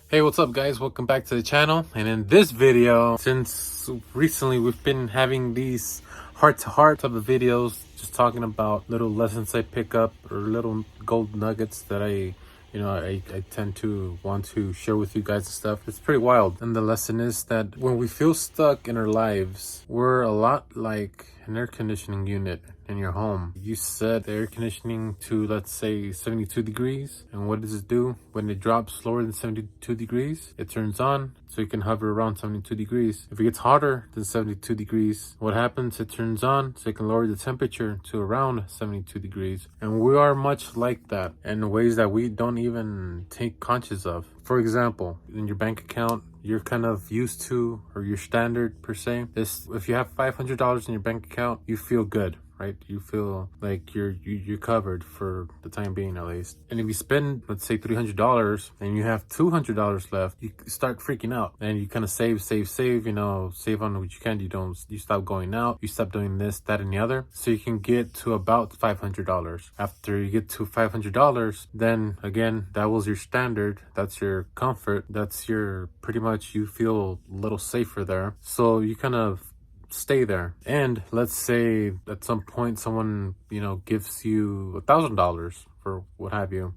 Hey, what's up guys? Welcome back to the channel. And in this video, since recently we've been having these heart-to-heart type of videos, just talking about little lessons I pick up or little gold nuggets that I tend to want to share with you guys and stuff. It's pretty wild. And the lesson is that when we feel stuck in our lives, we're a lot like an air conditioning unit in your home. You set the air conditioning to, let's say, 72 degrees. And what does it do? When it drops lower than 72 degrees, it turns on so you can hover around 72 degrees. If it gets hotter than 72 degrees, what happens? It turns on so you can lower the temperature to around 72 degrees. And we are much like that in ways that we don't even take conscious of. For example, in your bank account, you're kind of used to, or your standard per se, is if you have $500 in your bank account, you feel good, right? You feel like you're covered for the time being, at least. And if you spend, let's say, $300 and you have $200 left, you start freaking out and you kind of save, save on what you can. You stop going out, you stop doing this, that, and the other, so you can get to about $500. After you get to $500, then again, that was your standard, that's your comfort, that's your pretty much, you feel a little safer there, so you kind of stay there. And let's say at some point someone gives you $1,000 for what have you,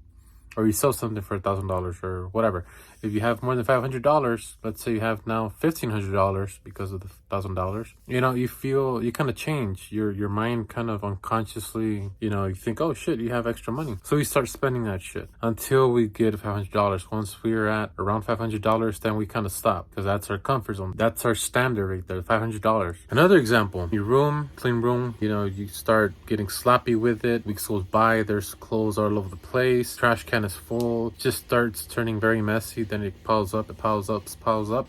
or you sell something for $1,000 or whatever. If you have more than $500, let's say you have now $1,500 because of the $1,000, you kind of change your mind, kind of unconsciously, you think, oh shit, you have extra money, so we start spending that shit until we get $500. Once we're at around $500, then we kind of stop, because that's our comfort zone, that's our standard right there, $500. Another example, your room, clean room, you start getting sloppy with it. Weeks goes by, there's clothes all over the place, trash can is full, it just starts turning very messy. Then it piles up,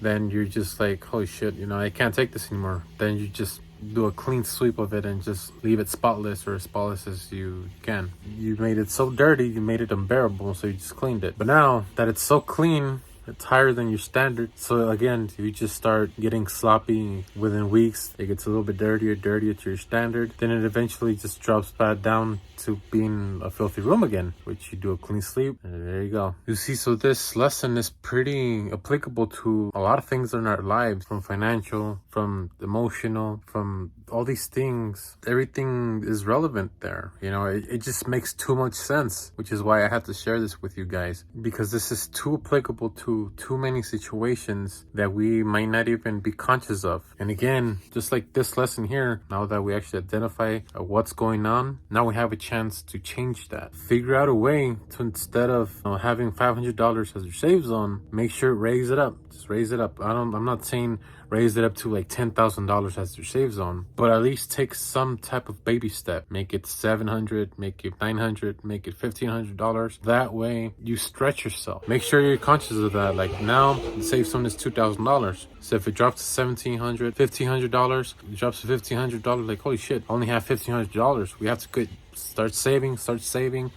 then you're just like, holy shit, I can't take this anymore. Then you just do a clean sweep of it and just leave it spotless, or as spotless as you can. You made it so dirty, you made it unbearable, so you just cleaned it. But now that it's so clean, it's higher than your standard, so again, you just start getting sloppy. Within weeks, it gets a little bit dirtier to your standard. Then it eventually just drops back down to being a filthy room again, which you do a clean sweep, and there you go. You see, so this lesson is pretty applicable to a lot of things in our lives, from financial, from emotional, from all these things. Everything is relevant there. It just makes too much sense, which is why I have to share this with you guys, because this is too applicable to too many situations that we might not even be conscious of. And again, just like this lesson here, now that we actually identify what's going on, now we have a chance to change that. Figure out a way to, instead of having $500 as your save zone, make sure raise it up. Just raise it up. I'm not saying raise it up to like $10,000 as your save zone, but at least take some type of baby step. Make it $700, make it $900, make it $1,500. That way you stretch yourself. Make sure you're conscious of that. Like now, the save zone is $2,000. So if it drops to $1,700, $1,500, it drops to $1,500, like holy shit, I only have $1,500. We have to start saving,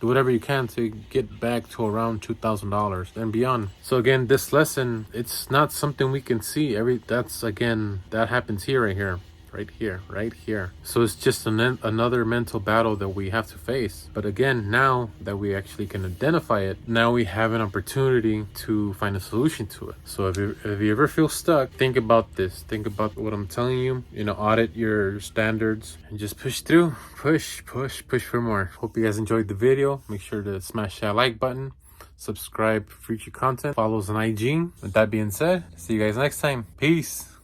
do whatever you can to get back to around $2,000 and beyond. So again, this lesson, it's not something we can see. That happens here, right here. So it's just another mental battle that we have to face. But again, now that we actually can identify it, now we have an opportunity to find a solution to it. So if you ever feel stuck, think about this. Think about what I'm telling you. Audit your standards and just push through. Push for more. Hope you guys enjoyed the video. Make sure to smash that like button. Subscribe for future content. Follow us on IG. With that being said, see you guys next time. Peace.